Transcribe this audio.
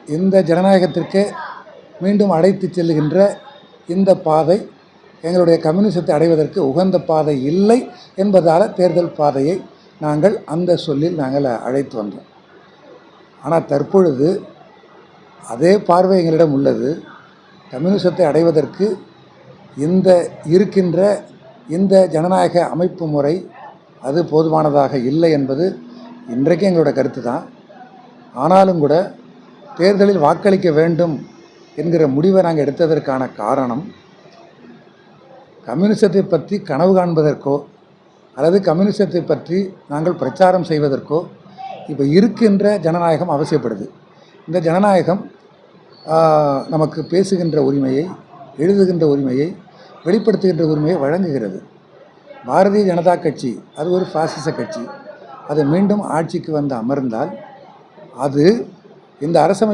இந்த ஜனநாயகத்திற்கு மீண்டும் அழைத்து செல்லுகின்ற இந்த பாதை எங்களுடைய கம்யூனிசத்தை அடைவதற்கு உகந்த பாதை இல்லை என்பதால் தேர்தல் பாதையை நாங்கள் அந்த சொல்லில் நாங்கள் அழைத்து வந்தோம். ஆனால் தற்பொழுது அதே பார்வை எங்களிடம் உள்ளது. கம்யூனிசத்தை அடைவதற்கு இந்த இருக்கின்ற இந்த ஜனநாயக அமைப்பு முறை அது போதுமானதாக இல்லை என்பது இன்றைக்கு எங்களோட கருத்து தான். ஆனாலும் கூட தேர்தலில் வாக்களிக்க வேண்டும் என்கிற முடிவை நாங்கள் எடுத்ததற்கான காரணம் கம்யூனிசத்தை பற்றி கனவு காண்பதற்கோ அல்லது கம்யூனிசத்தை பற்றி நாங்கள் பிரச்சாரம் செய்வதற்கோ இப்போ இருக்கின்ற ஜனநாயகம் அவசியப்படுது. இந்த ஜனநாயகம் நமக்கு பேசுகின்ற உரிமையை, எழுதுகின்ற உரிமையை, வெளிப்படுத்துகின்ற உரிமையை வழங்குகிறது. பாரதிய ஜனதா கட்சி அது ஒரு பாசிச கட்சி. அது மீண்டும் ஆட்சிக்கு வந்து அமர்ந்தால் அது இந்த அரசமைப்பு